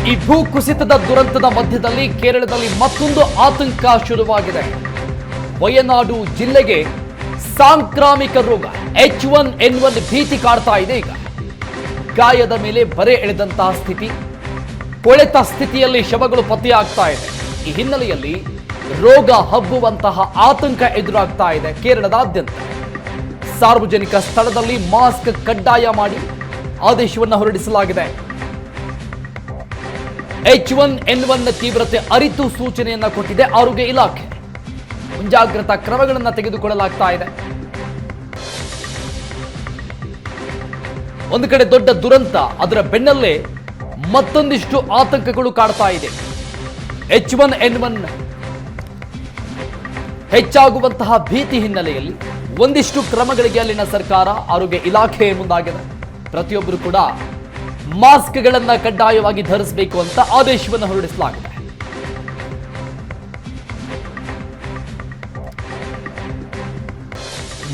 ಈ ಭೂ ಕುಸಿತದ ದುರಂತದ ಮಧ್ಯದಲ್ಲಿ ಕೇರಳದಲ್ಲಿ ಮತ್ತೊಂದು ಆತಂಕ ಶುರುವಾಗಿದೆ. ವಯನಾಡು ಜಿಲ್ಲೆಗೆ ಸಾಂಕ್ರಾಮಿಕ ರೋಗ H1N1 ಭೀತಿ ಕಾಡ್ತಾ ಇದೆ. ಈಗ ಗಾಯದ ಮೇಲೆ ಬರೆ ಎಳೆದಂತಹ ಸ್ಥಿತಿ, ಕೊಳೆತ ಸ್ಥಿತಿಯಲ್ಲಿ ಶವಗಳು ಪತ್ತೆಯಾಗ್ತಾ ಇದೆ. ಈ ಹಿನ್ನೆಲೆಯಲ್ಲಿ ರೋಗ ಹಬ್ಬುವಂತಹ ಆತಂಕ ಎದುರಾಗ್ತಾ ಇದೆ ಕೇರಳದಾದ್ಯಂತ. ಸಾರ್ವಜನಿಕ ಸ್ಥಳದಲ್ಲಿ ಮಾಸ್ಕ್ ಕಡ್ಡಾಯ ಮಾಡಿ ಆದೇಶವನ್ನು ಹೊರಡಿಸಲಾಗಿದೆ. H1N1 ತೀವ್ರತೆ ಅರಿತು ಸೂಚನೆಯನ್ನ ಕೊಟ್ಟಿದೆ ಆರೋಗ್ಯ ಇಲಾಖೆ. ಮುಂಜಾಗ್ರತಾ ಕ್ರಮಗಳನ್ನು ತೆಗೆದುಕೊಳ್ಳಲಾಗ್ತಾ ಇದೆ. ಒಂದು ಕಡೆ ದೊಡ್ಡ ದುರಂತ, ಅದರ ಬೆನ್ನಲ್ಲೇ ಮತ್ತೊಂದಿಷ್ಟು ಆತಂಕಗಳು ಕಾಡ್ತಾ ಇದೆ. H1N1 ಹೆಚ್ಚಾಗುವಂತಹ ಭೀತಿ ಹಿನ್ನೆಲೆಯಲ್ಲಿ ಒಂದಿಷ್ಟು ಕ್ರಮಗಳಿಗೆ ಅಲ್ಲಿನ ಸರ್ಕಾರ, ಆರೋಗ್ಯ ಇಲಾಖೆ ಮುಂದಾಗಿದೆ. ಪ್ರತಿಯೊಬ್ಬರು ಕೂಡ ಮಾಸ್ಕ್ಗಳನ್ನು ಕಡ್ಡಾಯವಾಗಿ ಧರಿಸಬೇಕು ಅಂತ ಆದೇಶವನ್ನು ಹೊರಡಿಸಲಾಗಿದೆ.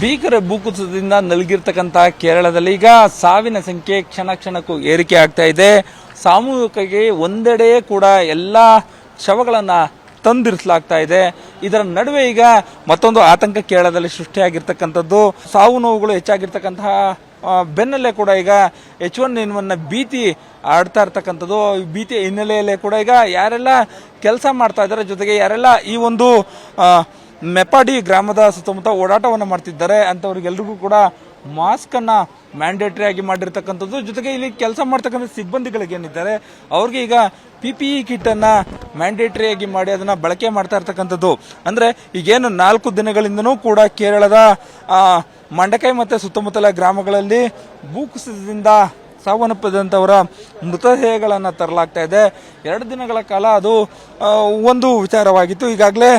ಭೀಕರ ಭೂಕುಸಿತದಿಂದ ನಲುಗಿರ್ತಕ್ಕಂಥ ಕೇರಳದಲ್ಲಿ ಈಗ ಸಾವಿನ ಸಂಖ್ಯೆ ಕ್ಷಣ ಕ್ಷಣಕ್ಕೂ ಏರಿಕೆ ಆಗ್ತಾ ಇದೆ. ಸಾಮೂಹಿಕವಾಗಿ ಒಂದೆಡೆ ಕೂಡ ಎಲ್ಲ ಶವಗಳನ್ನು ತಂದಿರಿಸಲಾಗ್ತಾ ಇದೆ. ಇದರ ನಡುವೆ ಈಗ ಮತ್ತೊಂದು ಆತಂಕ ಕೇರಳದಲ್ಲಿ ಸೃಷ್ಟಿಯಾಗಿರ್ತಕ್ಕಂಥದ್ದು. ಸಾವು ನೋವುಗಳು ಹೆಚ್ಚಾಗಿರ್ತಕ್ಕಂತಹ ಬೆನ್ನಲ್ಲೇ ಕೂಡ ಈಗ H1N1 ಭೀತಿ ಆಡ್ತಾ ಇರ್ತಕ್ಕಂಥದ್ದು. ಭೀತಿ ಹಿನ್ನೆಲೆಯಲ್ಲೇ ಕೂಡ ಈಗ ಯಾರೆಲ್ಲ ಕೆಲಸ ಮಾಡ್ತಾ ಇದ್ದಾರೆ, ಜೊತೆಗೆ ಯಾರೆಲ್ಲ ಈ ಒಂದು ಮೆಪಾಡಿ ಗ್ರಾಮದ ಸುತ್ತಮುತ್ತ ಓಡಾಟವನ್ನು ಮಾಡ್ತಿದ್ದಾರೆ ಅಂಥವ್ರಿಗೆಲ್ರಿಗೂ ಕೂಡ ಮಾಸ್ಕನ್ನು ಮ್ಯಾಂಡೇಟರಿ ಆಗಿ ಮಾಡಿರ್ತಕ್ಕಂಥದ್ದು. ಜೊತೆಗೆ ಇಲ್ಲಿ ಕೆಲಸ ಮಾಡ್ತಕ್ಕಂಥ ಸಿಬ್ಬಂದಿಗಳಿಗೆ ಏನಿದ್ದಾರೆ ಅವ್ರಿಗೆ ಈಗ PPE ಕಿಟ್ಟನ್ನು ಮ್ಯಾಂಡೇಟರಿ ಆಗಿ ಮಾಡಿ ಅದನ್ನು ಬಳಕೆ ಮಾಡ್ತಾ ಇರ್ತಕ್ಕಂಥದ್ದು. ಅಂದರೆ ಈಗೇನು 4 ದಿನಗಳಿಂದನೂ ಕೂಡ ಕೇರಳದ ಮಂಡಕೈ ಮತ್ತು ಸುತ್ತಮುತ್ತಲ ಗ್ರಾಮಗಳಲ್ಲಿ ಭೂಕುಸಿತದಿಂದ ಸಾವನ್ನಪ್ಪಿದಂಥವರ ಮೃತದೇಹಗಳನ್ನು ತರಲಾಗ್ತಾ ಇದೆ. 2 ದಿನಗಳ ಕಾಲ ಅದು ಒಂದು ವಿಚಾರವಾಗಿತ್ತು. ಈಗಾಗಲೇ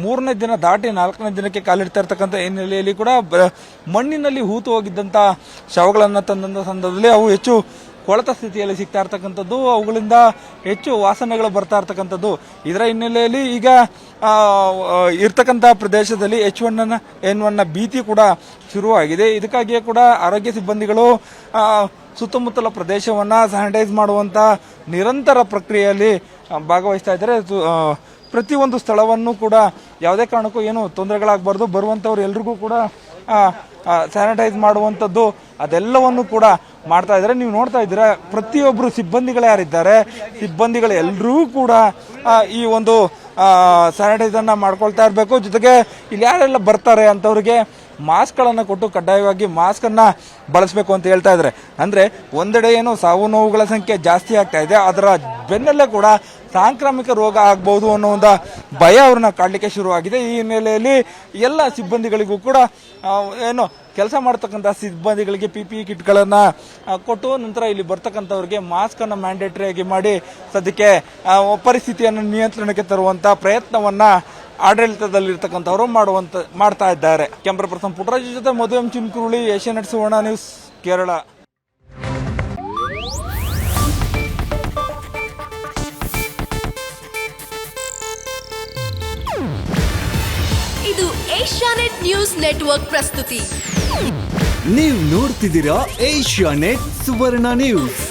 3ನೇ ದಿನ ದಾಟಿ 4ನೇ ದಿನಕ್ಕೆ ಕಾಲಿಡ್ತಾ ಇರ್ತಕ್ಕಂಥ ಹಿನ್ನೆಲೆಯಲ್ಲಿ ಕೂಡ ಮಣ್ಣಿನಲ್ಲಿ ಹೂತು ಹೋಗಿದ್ದಂಥ ಶವಗಳನ್ನು ತಂದಂಥ ಸಂದರ್ಭದಲ್ಲಿ ಅವು ಹೆಚ್ಚು ಕೊಳೆತ ಸ್ಥಿತಿಯಲ್ಲಿ ಸಿಗ್ತಾ ಇರ್ತಕ್ಕಂಥದ್ದು, ಅವುಗಳಿಂದ ಹೆಚ್ಚು ವಾಸನೆಗಳು ಬರ್ತಾ ಇರ್ತಕ್ಕಂಥದ್ದು. ಇದರ ಹಿನ್ನೆಲೆಯಲ್ಲಿ ಈಗ ಇರ್ತಕ್ಕಂಥ ಪ್ರದೇಶದಲ್ಲಿ H1N1 ಭೀತಿ ಕೂಡ ಶುರುವಾಗಿದೆ. ಇದಕ್ಕಾಗಿಯೇ ಕೂಡ ಆರೋಗ್ಯ ಸಿಬ್ಬಂದಿಗಳು ಸುತ್ತಮುತ್ತಲ ಪ್ರದೇಶವನ್ನು ಸ್ಯಾನಿಟೈಸ್ ಮಾಡುವಂಥ ನಿರಂತರ ಪ್ರಕ್ರಿಯೆಯಲ್ಲಿ ಭಾಗವಹಿಸ್ತಾ ಇದ್ದಾರೆ. ಪ್ರತಿಯೊಂದು ಸ್ಥಳವನ್ನು ಕೂಡ ಯಾವುದೇ ಕಾರಣಕ್ಕೂ ಏನು ತೊಂದರೆಗಳಾಗಬಾರ್ದು, ಬರುವಂಥವ್ರು ಎಲ್ರಿಗೂ ಕೂಡ ಸ್ಯಾನಿಟೈಸ್ ಮಾಡುವಂಥದ್ದು ಅದೆಲ್ಲವನ್ನು ಕೂಡ ಮಾಡ್ತಾ ಇದ್ದಾರೆ. ನೀವು ನೋಡ್ತಾ ಇದ್ದೀರಾ, ಪ್ರತಿಯೊಬ್ಬರು ಸಿಬ್ಬಂದಿಗಳು ಯಾರಿದ್ದಾರೆ, ಸಿಬ್ಬಂದಿಗಳು ಎಲ್ಲರೂ ಕೂಡ ಈ ಒಂದು ಸ್ಯಾನಿಟೈಸರ್ನ ಮಾಡ್ಕೊಳ್ತಾ ಇರಬೇಕು. ಜೊತೆಗೆ ಇಲ್ಲಿ ಯಾರೆಲ್ಲ ಬರ್ತಾರೆ ಅಂಥವ್ರಿಗೆ ಮಾಸ್ಕ್ಗಳನ್ನು ಕೊಟ್ಟು ಕಡ್ಡಾಯವಾಗಿ ಮಾಸ್ಕನ್ನು ಬಳಸಬೇಕು ಅಂತ ಹೇಳ್ತಾ ಇದ್ದಾರೆ. ಅಂದರೆ ಒಂದೆಡೆ ಏನು ಸಾವು ನೋವುಗಳ ಸಂಖ್ಯೆ ಜಾಸ್ತಿ ಆಗ್ತಾ ಇದೆ, ಅದರ ಬೆನ್ನಲ್ಲೇ ಕೂಡ ಸಾಂಕ್ರಾಮಿಕ ರೋಗ ಆಗ್ಬೋದು ಅನ್ನೋ ಒಂದು ಭಯ ಅವ್ರನ್ನ ಕಾಡಲಿಕ್ಕೆ ಶುರುವಾಗಿದೆ. ಈ ಹಿನ್ನೆಲೆಯಲ್ಲಿ ಎಲ್ಲ ಸಿಬ್ಬಂದಿಗಳಿಗೂ ಕೂಡ ಏನು ಕೆಲಸ ಮಾಡ್ತಕ್ಕಂಥ ಸಿಬ್ಬಂದಿಗಳಿಗೆ PPE ಕಿಟ್ಗಳನ್ನು ಕೊಟ್ಟು ನಂತರ ಇಲ್ಲಿ ಬರ್ತಕ್ಕಂಥವ್ರಿಗೆ ಮಾಸ್ಕನ್ನು ಮ್ಯಾಂಡೇಟರಿ ಆಗಿ ಮಾಡಿ ಸದ್ಯಕ್ಕೆ ಪರಿಸ್ಥಿತಿಯನ್ನು ನಿಯಂತ್ರಣಕ್ಕೆ ತರುವಂಥ ಪ್ರಯತ್ನವನ್ನು ಆಡಳಿತದಲ್ಲಿರ್ತಕ್ಕಂಥವರು ಮಾಡ್ತಾ ಇದ್ದಾರೆ. ಕ್ಯಾಮ್ರಾ ಪರ್ಸನ್ ಪುಟ್ಟರಾಜು ಜೊತೆ ಮಧು ಎಂ ಚಿನ್ಕುರುಳಿ, ಏಷ್ಯಾನೆಟ್ ಸುವರ್ಣ ನ್ಯೂಸ್, ಕೇರಳ. ಇದು ಏಷ್ಯಾನೆಟ್ ನ್ಯೂಸ್ ನೆಟ್ವರ್ಕ್ ಪ್ರಸ್ತುತಿ. ನೀವು ನೋಡ್ತಿದ್ದೀರಾ ಏಷ್ಯಾನೆಟ್ ಸುವರ್ಣ ನ್ಯೂಸ್.